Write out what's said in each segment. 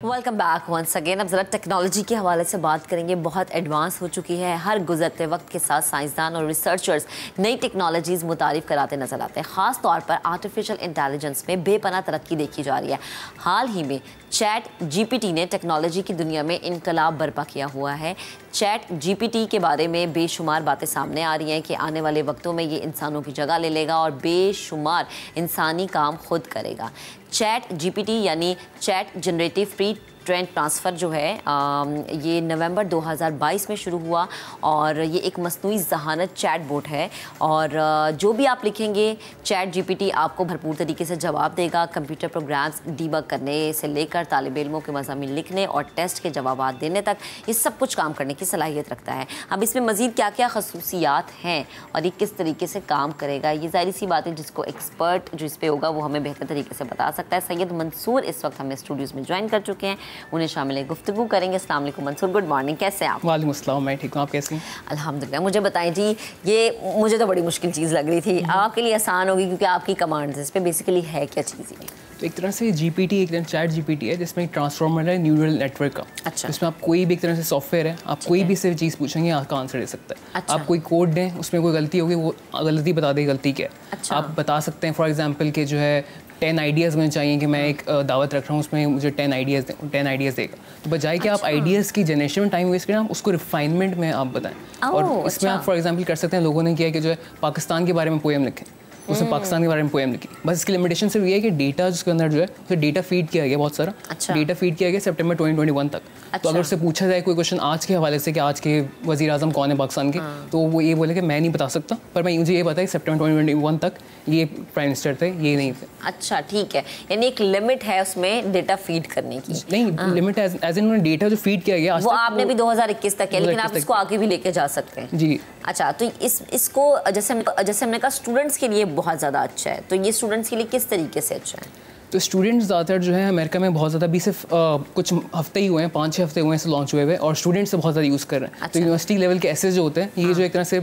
Welcome back once again. अब ज़रा technology के हवाले से बात करेंगे। बहुत एडवांस हो चुकी है। हर गुजरते वक्त के साथ साइंसदान और रिसर्चर्स नई टेक्नोलॉजीज़ मुतारिफ कराते नजर आते हैं। ख़ास तौर पर आर्टिफिशियल इंटेलिजेंस में बेपनाह तरक्की देखी जा रही है। हाल ही में चैट जीपीटी ने टेक्नोलॉजी की दुनिया में इनकलाब बर्पा किया हुआ है। चैट जीपीटी के बारे में बेशुमार बातें सामने आ रही हैं कि आने वाले वक्तों में ये इंसानों की जगह ले लेगा और बेशुमार इंसानी काम खुद करेगा। चैट जीपीटी यानी chat generative pre trend transfer जो है ये नवंबर 2022 में शुरू हुआ और ये एक मसनूई ज़हानत चैट बोट है और जो भी आप लिखेंगे चैट जीपीटी आपको भरपूर तरीके से जवाब देगा। कंप्यूटर प्रोग्राम्स डीबग करने से लेकर तालिब इल्मों के मज़ामीन लिखने और टेस्ट के जवाब देने तक ये सब कुछ काम करने की सलाहियत रखता है। अब इसमें मज़ीद क्या क्या खसूसियात हैं और ये किस तरीके से काम करेगा, ये ज़ाहिर सी बात है जिसको एक्सपर्ट जो इस पर होगा वो हमें बेहतर तरीके से बता सकता है। सैयद मंसूर इस वक्त हमें स्टूडियोज़ में ज्वाइन कर चुके हैं, उन्हें शामिल गुफ्तगू करेंगे। अस्सलाम वालेकुम मंसूर, गुड मॉर्निंग, कैसे हैं आप? वालेकुम अस्सलाम, मैं ठीक हूँ, आप कैसे हैं? अल्हम्दुलिल्लाह। मुझे बताएं जी, ये मुझे तो बड़ी मुश्किल चीज़ लग रही थी, आपके लिए आसान होगी क्योंकि आपकी कमांड्स इस पर बेसिकली है क्या चीज़ ये? तो एक तरह से जीपीटी एक तरह चैट जीपीटी है जिसमें एक ट्रांसफॉर्मर है न्यूरल नेटवर्क का। अच्छा। जिसमें आप कोई भी एक तरह से सॉफ्टवेयर है, आप कोई भी सिर्फ चीज़ पूछेंगे आपका आंसर दे सकता है। अच्छा। आप कोई कोड दें, उसमें कोई गलती होगी वो गलती बता देगी गलती क्या है। अच्छा। आप बता सकते हैं फॉर एग्जाम्पल कि जो है 10 आइडियाज़ मुझे चाहिए कि मैं एक दावत रख रहा हूँ, उसमें मुझे 10 आइडियाज़ देगा। तो बजाय कि आप आइडियाज़ की जनरेशन में टाइम वेस्ट करें, आप उसको रिफाइनमेंट में आप बताएं। और इसमें आप फॉर एग्जांपल कर सकते हैं, लोगों ने किया कि जो है पाकिस्तान के बारे में पोएम लिखें, उसने पाकिस्तान के बारे में पोएम लिखी। बस इसकी लिमिटेशन सिर्फ ये है कि डेटा जिसके अंदर जो है उसे डेटा फीड किया गया बहुत सारा। अच्छा। डेटा फीड किया गया सितंबर 2021 तक। अच्छा। तो अगर उससे पूछा जाए कोई क्वेश्चन आज के हवाले से कि आज के वज़ीर आज़म कौन है पाकिस्तान के, तो वो ये बोले कि मैं नहीं बता सकता, पर मैं मुझे ये पता है सितंबर 2021 तक ये प्राइम मिनिस्टर थे, ये नहीं थे। अच्छा, ठीक है, यानी एक लिमिट है उसमें डेटा फीड करने की? नहीं, लिमिट एज इन डेटा जो फीड किया गया वो आपने भी 2021 तक है, लेकिन आप इसको आगे भी लेके जा सकते हैं जी। अच्छा, तो इसको जैसे हमने कहा स्टूडेंट्स के लिए बहुत ज़्यादा अच्छा है, तो ये स्टूडेंट्स के लिए किस तरीके से अच्छा है? तो स्टूडेंट्स ज़्यादातर जो है अमेरिका में बहुत ज़्यादा भी सिर्फ कुछ हफ्ते ही हुए हैं, 5-6 हफ्ते हुए हैं से लॉन्च हुए हुए, और स्टूडेंट्स से बहुत ज़्यादा यूज़ कर रहे हैं। तो यूनिवर्सिटी लेवल के ऐसे जो होते हैं ये जो एक तरह से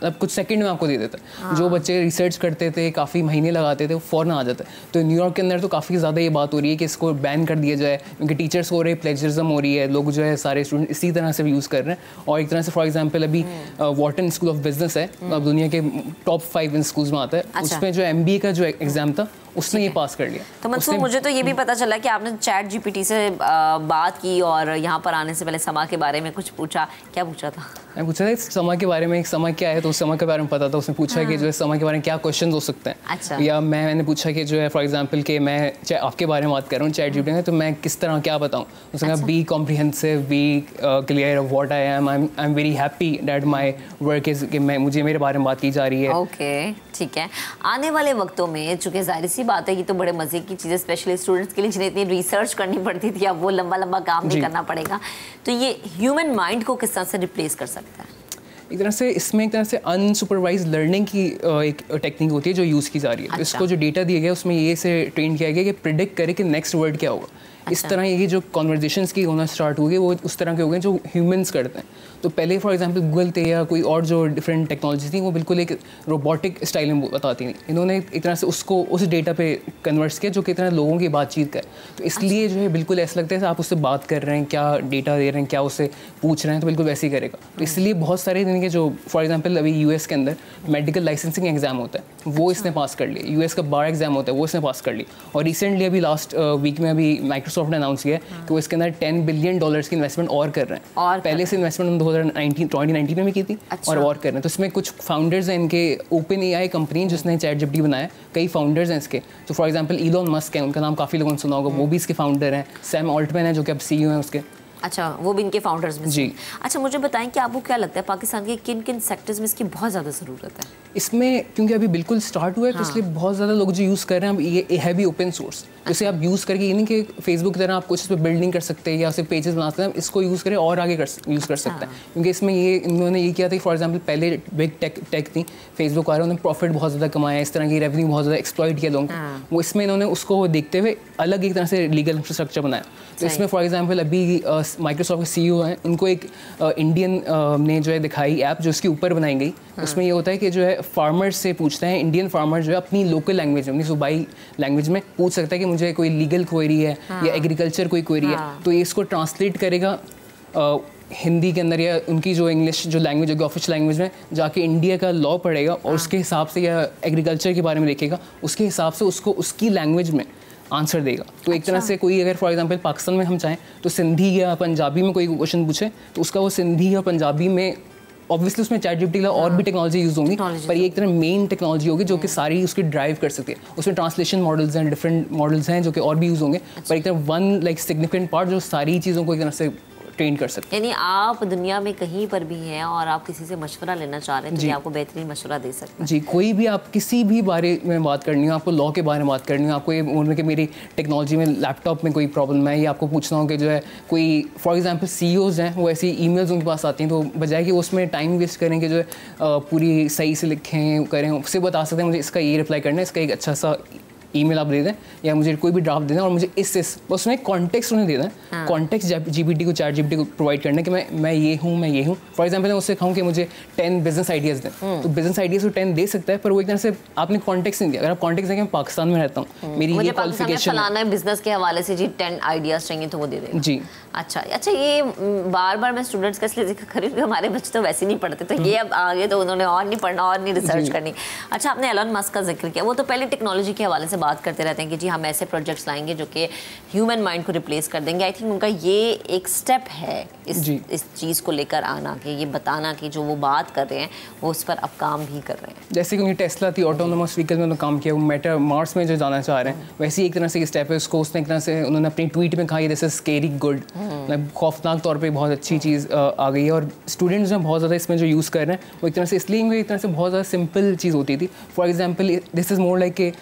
कुछ सेकंड में आपको दे देता है। जो बच्चे रिसर्च करते थे, काफ़ी महीने लगाते थे, वो फ़ौरन आ जाता है। तो न्यूयॉर्क के अंदर तो काफ़ी ज़्यादा ये बात हो रही है कि इसको बैन कर दिया जाए, क्योंकि टीचर्स हो रहे प्लेजरिज्म हो रही है, लोग जो है सारे स्टूडेंट इसी तरह से यूज़ कर रहे हैं। और एक तरह से फॉर एग्जाम्पल अभी वॉर्टन स्कूल ऑफ बिजनेस है, अब दुनिया के टॉप 5 इन स्कूल्स में आता है। उसमें जो MBA का जो एग्ज़ाम था उसने ये पास कर लिया। तो मंसूर, मुझे तो ये भी पता चला कि आपने चैट जीपीटी से बात की और यहाँ पर आने से पहले समा के बारे में कुछ पूछा। क्या पूछा था? मैं पूछा था समा के बारे में, एक समा क्या है, तो उस समा के बारे में पता था। उसने पूछा कि जो है समा के बारे में क्या क्वेश्चन हो सकते हैं। अच्छा। या मैंने पूछा कि जो है फॉर एग्जांपल कि मैं आपके बारे में बात कर रहा हूँ चैट जीपीटी में, तो मैं किस तरह क्या बताऊँ। उसने कहा be comprehensive, be clear what I am very happy that my work is, कि मुझे मेरे बारे में बात की जा रही है। ओके, ठीक है। आने वाले वक्तों में चूँकि जाहिर सी बात है कि तो बड़े मज़े की चीज़ें स्पेशली स्टूडेंट्स के लिए जिन्हें इतनी रिसर्च करनी पड़ती थी, अब वो लंबा लंबा काम नहीं करना पड़ेगा, तो ये ह्यूमन माइंड को किस तरह से रिप्लेस कर सकता है? एक तरह से इसमें एक तरह से अनसुपरवाइज लर्निंग की एक टेक्निक होती है जो यूज़ की जा रही है। अच्छा। तो इसको जो डेटा दिया गया उसमें ये से ट्रेन किया गया कि प्रिडिक्ट करे कि नेक्स्ट वर्ड क्या होगा। इस तरह ये जो कॉन्वर्जेशंस की होना स्टार्ट हो गए वो उस तरह के हो गए जो ह्यूमंस करते हैं। तो पहले फॉर एग्जांपल गूगल थे या कोई और जो डिफरेंट टेक्नोलॉजी थी वो बिल्कुल एक रोबोटिक स्टाइल में बताती थी। इन्होंने एक तरह से उसको उस डेटा पे कन्वर्ट किया जो कि तरह लोगों की बातचीत का है। तो इसलिए जो है बिल्कुल ऐसा लगता है आप उससे बात कर रहे हैं, क्या डेटा दे रहे हैं, क्या उससे पूछ रहे हैं, तो बिल्कुल वैसे ही करेगा। तो इसलिए बहुत सारे दिन के जो फॉर एग्जाम्पल अभी US के अंदर मेडिकल लाइसेंसिंग एग्जाम होता है वो इसने पास कर लिया। US का बार एग्जाम होता है वो इसने पास कर लिया। और रिसेंटली अभी लास्ट वीक में अभी माइक्रोसॉफ्ट ने अनाउंस किया कि वो इसके अंदर $10 बिलियन की इन्वेस्टमेंट और कर रहे हैं। और पहले से इन्वेस्टमेंट 2019 में भी की थी। अच्छा। और कर रहे हैं। तो इसमें कुछ फाउंडर्स हैं इनके, ओपन AI कंपनी जिसने चैट जीपीटी बनाया, कई फाउंडर्स हैं इसके। तो फॉर एग्जांपल इलॉन मस्क है, उनका नाम काफ़ी लोगों ने सुना होगा, वो भी इसके फाउंडर हैं। सैम ऑल्टमैन है जो कि अब CEO हैं उसके। अच्छा, वो भी इनके फाउंडर्स में जी। अच्छा, मुझे बताएं कि आपको क्या लगता है पाकिस्तान के किन किन सेक्टर्स में इसकी बहुत ज़्यादा ज़रूरत है? इसमें क्योंकि अभी बिल्कुल स्टार्ट हुआ है, तो इसलिए बहुत ज़्यादा लोग जो यूज़ कर रहे हैं। अब ये है भी ओपन सोर्स, जैसे आप यूज़ करके ये नहीं कि फेसबुक की तरह आप कुछ इस पर बिल्डिंग कर सकते हैं या सिर्फ पेजेस बना सकते हैं। इसको यूज़ करें और आगे यूज़ कर सकते हैं। क्योंकि इसमें ये इन्होंने ये किया था फॉर एग्जाम्पल पहले बिग टेक थी फेसबुक वाले, उन्होंने प्रॉफिट बहुत ज़्यादा कमाया, इस तरह की रेवेन्यू बहुत ज़्यादा एक्सप्लॉइट किया लोगों को। वो इसमें इन्होंने उसको देखते हुए अलग एक तरह से लीगल इंफ्रास्ट्रक्चर बनाया। तो इसमें फॉर एग्जाम्पल अभी माइक्रोसॉफ्ट के CEO हैं, उनको एक इंडियन ने जो है दिखाई ऐप जो इसके ऊपर बनाई गई, उसमें ये होता है कि जो है फार्मर्स से पूछते हैं, इंडियन फार्मर जो है अपनी लोकल लैंग्वेज में, अपनी सूबाई लैंग्वेज में पूछ सकता है कि मुझे कोई लीगल क्वेरी है या एग्रीकल्चर कोई क्वेरी है, तो ये इसको ट्रांसलेट करेगा हिंदी के अंदर या उनकी जो इंग्लिश जो लैंग्वेज होगी ऑफिशियल लैंग्वेज में, जाके इंडिया का लॉ पढ़ेगा और उसके हिसाब से, या एग्रीकल्चर के बारे में देखेगा, उसके हिसाब से उसको उसकी लैंग्वेज में आंसर देगा। तो एक तरह से कोई अगर फॉर एग्जांपल पाकिस्तान में हम चाहें तो सिंधी या पंजाबी में कोई क्वेश्चन पूछे तो उसका वो सिंधी या पंजाबी में, ऑब्वियसली उसमें चैट जीपीटी और भी टेक्नोलॉजी यूज़ होंगी, पर ये एक तरह मेन टेक्नोलॉजी होगी जो कि सारी उसकी ड्राइव कर सकती है। उसमें ट्रांसलेशन मॉडल्स हैं, डिफरेंट मॉडल्स हैं जो कि और भी यूज़ होंगे, पर एक तरह वन लाइक सिग्निफिकेंट पार्ट जो सारी चीज़ों को एक तरह से ट्रेन कर सकते हैं। यानी आप दुनिया में कहीं पर भी हैं और आप किसी से मशवरा लेना चाह रहे हैं तो ये आपको बेहतरीन मशवरा दे सकते हैं। जी, कोई भी आप किसी भी बारे में बात करनी हो, आपको लॉ के बारे में बात करनी हो, आपको ये बोलना कि मेरी टेक्नोलॉजी में लैपटॉप में कोई प्रॉब्लम है, या आपको पूछना हो कि जो है कोई फॉर एग्जांपल CEOs हैं, वो ऐसी ईमेल्स उनके पास आती हैं, तो बजाय कि उसमें टाइम वेस्ट करें कि जो है पूरी सही से लिखें करें, उससे बता सकते हैं मुझे इसका ये रिप्लाई करना है, इसका एक अच्छा सा ईमेल आप दे दें या मुझे कोई भी ड्राफ्ट दे दें और मुझे इस बस उसमें कॉन्टेक्स्ट उन्हें दे दें। कॉन्टेक्स्ट जीपीटी को, चैट जीपीटी को प्रोवाइड करना है कि मैं ये हूँ। फॉर एग्जांपल मैं उससे कहूँ कि मुझे 10 बिजनेस आइडियाज़ दें, तो बिजनेस आइडियाज़ को 10 दे सकता है, पर वो एक तरह से आपने कॉन्टेक्स्ट नहीं दिया। अगर आप कॉन्टेक्स्ट देंगे, मैं पाकिस्तान में रहता हूँ, मेरी ये क्वालिफिकेशन है बिजनेस के हवाले से जी 10 आइडियाज़ चाहिए तो वो दे देगा। जी अच्छा, ये बार बार मैं स्टूडेंट्स का इसलिए जिक्र करी क्योंकि हमारे बच्चे तो वैसे नहीं पढ़ते, तो ये अब आगे तो उन्होंने और नहीं पढ़ना और नहीं रिसर्च करनी। अच्छा, आपने एलन मस्क का जिक्र किया, वो तो पहले टेक्नोलॉजी के हवाले से बात करते रहते हैं कि जी हम ऐसे प्रोजेक्ट्स लाएंगे जो कि ह्यूमन माइंड को रिप्लेस कर देंगे। आई थिंक उनका ये एक स्टेप है इस चीज़ को लेकर आना, कि ये बताना कि जो वो बात कर रहे हैं वो उस पर अब काम भी कर रहे हैं। जैसे कि उनकी टेस्ला थी, ऑटोनोमस व्हीकल में उन्होंने काम किया, वो मेटा मार्स में जो जाना चाह रहे हैं, वैसे ही एक तरह से स्टेप है। उसको उसने एक तरह से उन्होंने अपनी ट्वीट में कहा ये दिस इज स्केरी गुड, खौफनाक तौर पे बहुत अच्छी चीज़ आ गई है। और स्टूडेंट्स जो बहुत ज़्यादा इसमें जो यूज़ कर रहे हैं वो एक तरह से इसलिए एक तरह से बहुत ज़्यादा सिंपल चीज़ होती थी। For example this is more like के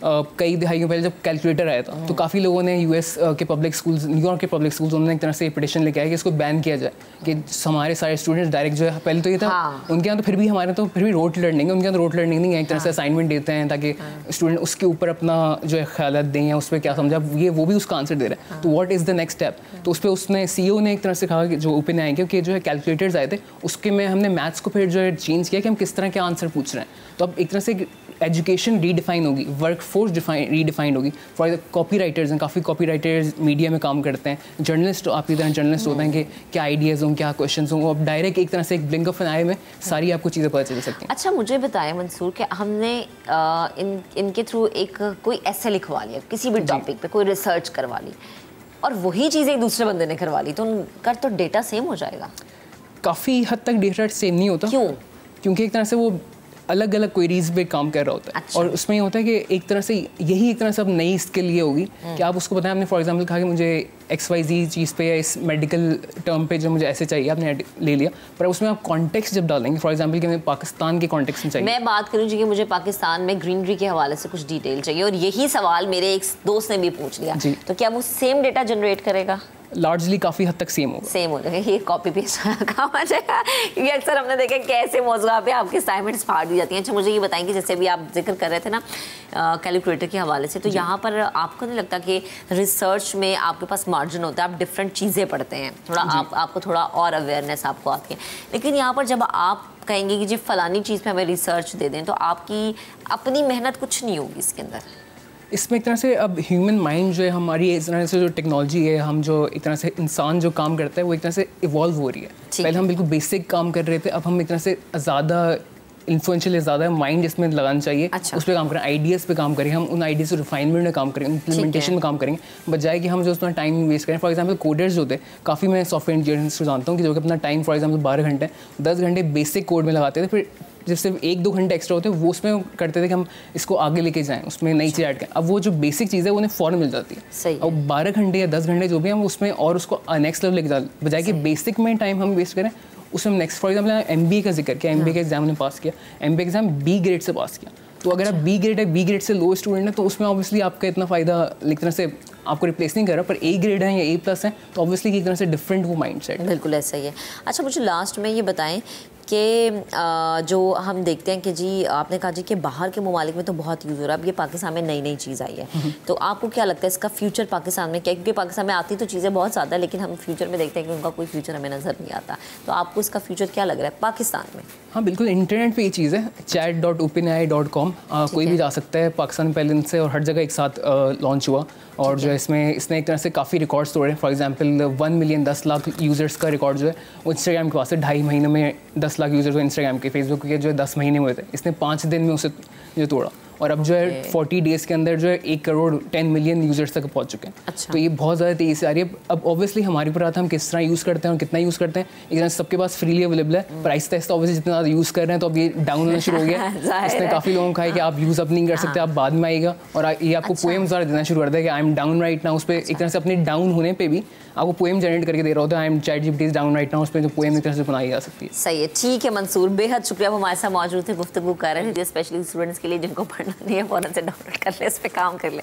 कई दहाइयों पहले जब कैलकुलेटर आया था तो काफ़ी लोगों ने US के पब्लिक स्कूल्स, न्यूयॉर्क के पब्लिक स्कूल्स, उन्होंने एक तरह से पिटिशन लेके आया कि इसको बैन किया जाए, कि हमारे सारे स्टूडेंट्स डायरेक्ट जो है, पहले तो ये था उनके यहाँ तो फिर भी हमारे तो फिर भी रोट लर्निंग है, उनके यहाँ तो रोट लर्निंग नहीं है, एक तरह से असाइनमेंट देते हैं ताकि स्टूडेंट उसके ऊपर अपना जो है ख्याल दें या उस पर क्या समझा ये वो भी उसका आंसर दे रहा है। तो what is the next step, तो उस पर उसने CEO ने एक तरह से कहा कि जो ओपन आएंगे कि जो है कैलकुलेटर्स आए थे उसके में हमने मैथ्स को फिर जो है चेंज किया कि हम किस तरह के आंसर पूछ रहे हैं। तो अब एक तरह से एजुकेशन रीडिफाइन होगी, वर्क फोर्स रीडिफाइंड होगी। फॉर कॉपी राइटर्स हैं, काफ़ी कॉपी राइटर्स मीडिया में काम करते हैं, जर्नलिस्ट आपकी तरह जर्नलिस्ट होते हैं कि क्या आइडियाज़ हों, क्या क्वेश्चन हों, अब डायरेक्ट एक तरह से एक ब्लिंक ऑफ एन आई में सारी आपको चीज़ें पता चल सकती हैं। अच्छा, मुझे बताएं मंसूर कि हमने इनके थ्रू एक कोई ऐसे लिखवा लिया किसी भी टॉपिक पे, कोई रिसर्च करवा ली और वही चीज़ एक दूसरे बंदे ने करवा ली, तो उनका तो डेटा सेम हो जाएगा? काफ़ी हद तक डेटा सेम नहीं होता। क्यों? क्योंकि एक तरह से वो अलग अलग क्वेरीज पे काम कर रहा होता है। अच्छा। और उसमें ये होता है कि एक तरह से यही एक तरह से अब नई स्किल ये होगी कि आप उसको बताएं, आपने फॉर एग्जांपल कहा कि मुझे XYZ चीज़ पे या इस मेडिकल टर्म पे जो मुझे ऐसे चाहिए, आपने ले लिया, पर उसमें आप कॉन्टेक्स्ट जब डालेंगे, फॉर एग्जांपल कि मुझे पाकिस्तान के कॉन्टेक्स्ट में चाहिए, मैं बात करूँ जी कि मुझे पाकिस्तान में ग्रीनरी के हवाले से कुछ डिटेल चाहिए और यही सवाल मेरे एक दोस्त ने भी पूछ लिया, तो क्या वो सेम डेटा जनरेट करेगा? लार्जली काफ़ी हद तक सेम होगा, सेम हो जाएगा। ये कॉपी पेस्ट काम आ जाएगा, क्योंकि अक्सर हमने देखा कैसे मौजूदा पे आपके असाइनमेंट्स फाड़ दी जाती हैं। अच्छा, मुझे ये बताएंगे जैसे भी आप जिक्र कर रहे थे ना कैलकुलेटर के हवाले से, तो यहाँ पर आपको नहीं लगता कि रिसर्च में आपके पास मार्जिन होता है, आप डिफरेंट चीज़ें पढ़ते हैं, थोड़ा आपको थोड़ा और अवेयरनेस आपको आती है, लेकिन यहाँ पर जब आप कहेंगे कि जी फलानी चीज़ पे हमें रिसर्च दे दें तो आपकी अपनी मेहनत कुछ नहीं होगी इसके अंदर। इसमें एक तरह से अब ह्यूमन माइंड जो है, हमारी इस तरह से जो टेक्नोलॉजी है, हम जो एक तरह से इंसान जो काम करता है वो एक तरह से इवॉल्व हो रही है। पहले हम बिल्कुल बेसिक काम कर रहे थे, अब हम एक तरह से ज़्यादा इन्फ्लुएंशियल, ज़्यादा माइंड इसमें लगाना चाहिए। अच्छा। उस पर काम करें, आइडियाज़ पे काम करें, हम उन आइडियाज़ को रिफाइनमेंट में काम करेंगे, इम्प्लीमेंटेशन में काम करेंगे, बजाय कि हम जो उसमें टाइम वेस्ट करें। फॉर एग्जांपल कोडर्स जो होते हैं, काफ़ी मैं सॉफ्टवेयर इंजीनियर्स को जानता हूँ कि जो कि अपना टाइम फॉर एग्जांपल 12 घंटे 10 घंटे बेसिक कोड में लगाते थे, फिर जब सिर्फ 1-2 घंटे एक्स्ट्रा होते हैं वो उसमें करते थे कि हम इसको आगे लेके जाएं, उसमें नई चीज़ ऐड करें। अब वो जो बेसिक चीज़ है वो उन्हें फ़ौरन मिल जाती है। सही। अब 12 घंटे या 10 घंटे जो भी हम उसमें और उसको नेक्स्ट लेवल लेके जाए, बजाय कि बेसिक में टाइम हम वेस्ट करें, उसमें नेक्स्ट फॉर एग्जाम्पल MBA का जिक्र किया, MBA का एग्जाम ने पास किया, MBA एग्जाम B ग्रेड से पास किया, तो अगर आप B ग्रेड है, B ग्रेड से लो स्टूडेंट है, तो उसमें ऑब्वियसली आपका इतना फ़ायदा एक तरह से आपको रिप्लेस नहीं कर रहा, पर A ग्रेड है या A+ है तो ऑब्वियसली एक तरह से डिफरेंट वो माइंड सेट। बिल्कुल ऐसा ही है। अच्छा, मुझे लास्ट में ये बताएं कि जो हम देखते हैं कि जी आपने कहा जी कि बाहर के ममालिक में तो बहुत यूज़ हो रहा है, अब ये पाकिस्तान में नई नई चीज़ आई है, तो आपको क्या लगता है इसका फ्यूचर पाकिस्तान में क्या? क्योंकि पाकिस्तान में आती तो चीज़ें बहुत ज़्यादा है, लेकिन हम फ्यूचर में देखते हैं कि उनका कोई फ्यूचर हमें नज़र नहीं आता, तो आपको इसका फ्यूचर क्या लग रहा है पाकिस्तान में? हाँ बिल्कुल, इंटरनेट पे ये चीज़ है, chat.openai.com, कोई भी जा सकता है, पाकिस्तान पहले इनसे और हर जगह एक साथ लॉन्च हुआ, और जो है इसने एक तरह से काफ़ी रिकॉर्ड्स तोड़े। For example 1 million 10 lakh users का रिकॉर्ड जो है वो इंस्टाग्राम के पास है। 2.5 महीने में 10 लाख यूज़र्स हुए इंस्टाग्राम के। फेसबुक के जो है 10 महीने हुए थे, इसने 5 दिन में उसे जो तोड़ा, और अब जो है 40 डेज़ के अंदर जो है 1 करोड़ 10 मिलियन यूज़र्स तक पहुंच चुके हैं। अच्छा। तो ये बहुत ज़्यादा तेज़ी से आ रही है। अब ऑब्वियसली हमारे ऊपर आता है हम किस तरह यूज़ करते हैं और कितना यूज़ करते हैं। एक तरह सबके पास फ्रीली अवेलेबल है, पर आहिस्ता आहिस्ता ऑब्वियसली जितना ज़्यादा यूज़ कर रहे हैं तो अब ये डाउन होना शुरू हो गया। इसने काफ़ी लोगों को कहा है कि आप यूज़ अब नहीं कर सकते, आप बाद में आएगा, और ये आपको पोएम ज़्यादा देना शुरू करता है कि I am down right now. उस पर एक तरह से अपने डाउन होने पर भी आपको पोएम जनरेट करके दे रहा होता है, I am ChatGPT is down right now, उस पर जो पोएम एक तरह से बनाई जा सकती है। सही है, ठीक है मंसूर, बेहद शुक्रिया, हमारे साथ मौजूद थे, गुफ्तगू कर रहे थे, स्पेशली स्टूडेंट्स के लिए जिनको पढ़ना नहीं है फ़ौरन से डाउनलोड कर ले, इस पर काम कर ले।